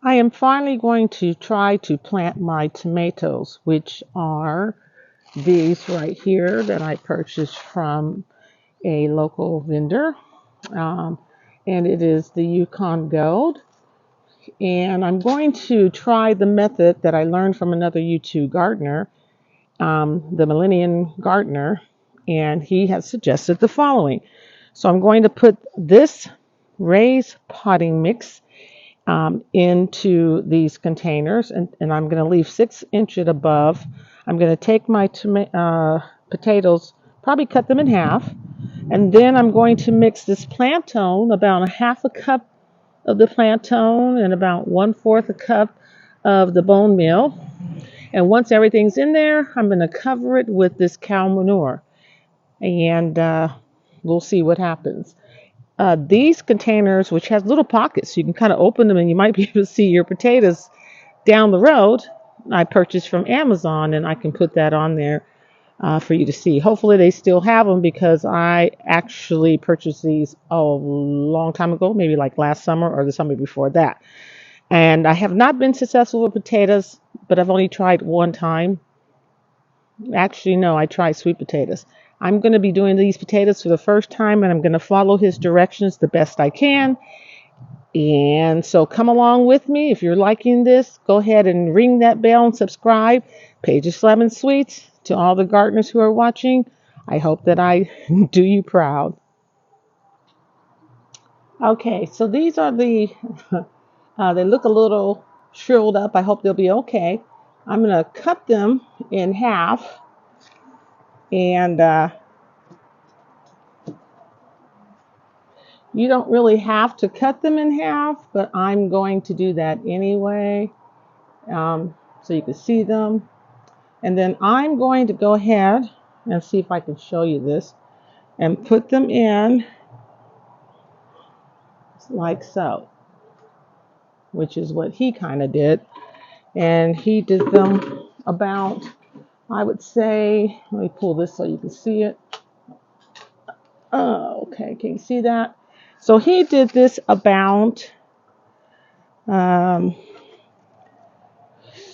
I am finally going to try to plant my tomatoes, which are these right here that I purchased from a local vendor. Um, and it is the Yukon Gold. And I'm going to try the method that I learned from another YouTube gardener, the Millennial Gardner, and he has suggested the following. So I'm going to put this raised potting mix into these containers, and I'm going to leave 6 inches above. I'm going to take my potatoes, probably cut them in half, and then I'm going to mix this plantain, about a half a cup of the plantain and about 1/4 a cup of the bone meal. And once everything's in there, I'm going to cover it with this cow manure, and we'll see what happens. These containers, which has little pockets, you can kind of open them and you might be able to see your potatoes down the road. I purchased from Amazon, and I can put that on there for you to see. Hopefully they still have them, because I actually purchased these a long time ago, maybe like last summer or the summer before that. And I have not been successful with potatoes, but I've only tried one time. Actually, no, I tried sweet potatoes. I'm going to be doing these potatoes for the first time, and I'm going to follow his directions the best I can. And so come along with me. If you're liking this, go ahead and ring that bell and subscribe. Pages Lemon Sweets. To all the gardeners who are watching, I hope that I do you proud. Okay, so these are the, they look a little shriveled up. I hope they'll be okay. I'm going to cut them in half, and you don't really have to cut them in half, but I'm going to do that anyway, so you can see them. And then I'm going to go ahead and see if I can show you this and put them in like so, which is what he kind of did. And he did them about, I would say, let me pull this so you can see it. Oh, okay, can you see that? So he did this about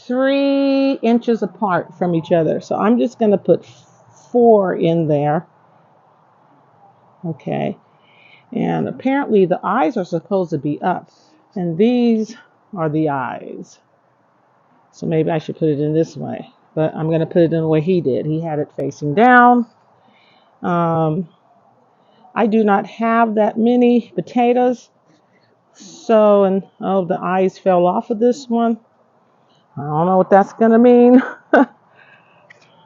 3 inches apart from each other. So I'm just going to put 4 in there. Okay. And apparently the eyes are supposed to be up. And these are the eyes. So maybe I should put it in this way. But I'm going to put it in the way he did. He had it facing down. I do not have that many potatoes. So, and oh, the eyes fell off of this one. I don't know what that's going to mean.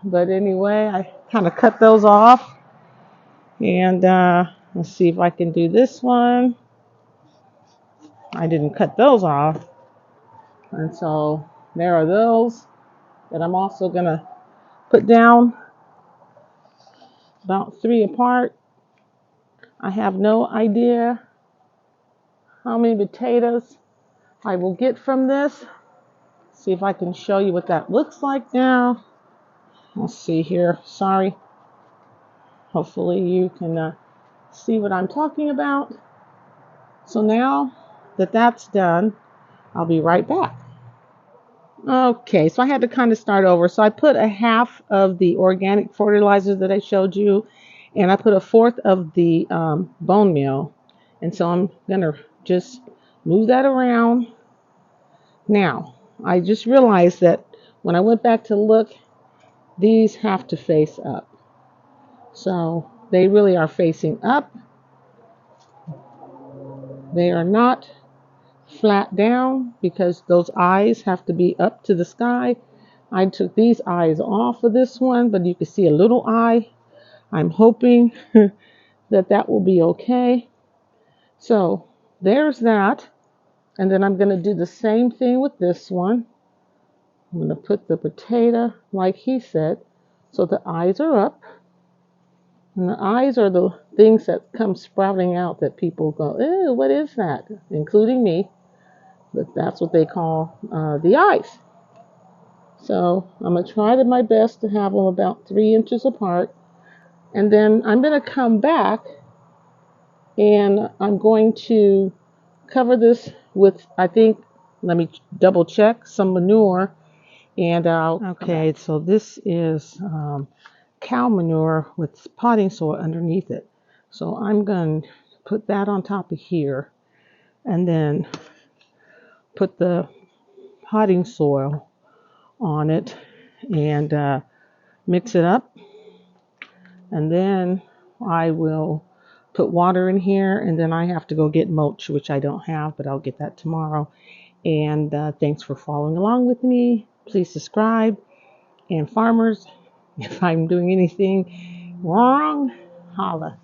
But anyway, I kind of cut those off. And let's see if I can do this one. I didn't cut those off. And so there are those that I'm also going to put down about 3 apart. I have no idea how many potatoes I will get from this. See if I can show you what that looks like now. Let's see here. Sorry. Hopefully you can see what I'm talking about. So now that that's done, I'll be right back. Okay, so I had to kind of start over. So I put a half of the organic fertilizer that I showed you, and I put a fourth of the bone meal. And so I'm going to just move that around. Now, I just realized that when I went back to look, these have to face up. So they really are facing up. They are not flat down, because those eyes have to be up to the sky. I took these eyes off of this one, but you can see a little eye. I'm hoping that that will be okay. So there's that. And then I'm going to do the same thing with this one. I'm going to put the potato like he said. So the eyes are up. And the eyes are the things that come sprouting out that people go, ew, what is that? Including me. But that's what they call the eyes. So I'm going to try my best to have them about 3 inches apart. And then I'm going to come back, and I'm going to cover this with, I think, let me double check some manure, and okay, so this is cow manure with potting soil underneath it. So I'm going to put that on top of here, and then put the potting soil on it, and mix it up. And then I will put water in here, and then I have to go get mulch, which I don't have, but I'll get that tomorrow. And thanks for following along with me. Please subscribe. And farmers, if I'm doing anything wrong, holla.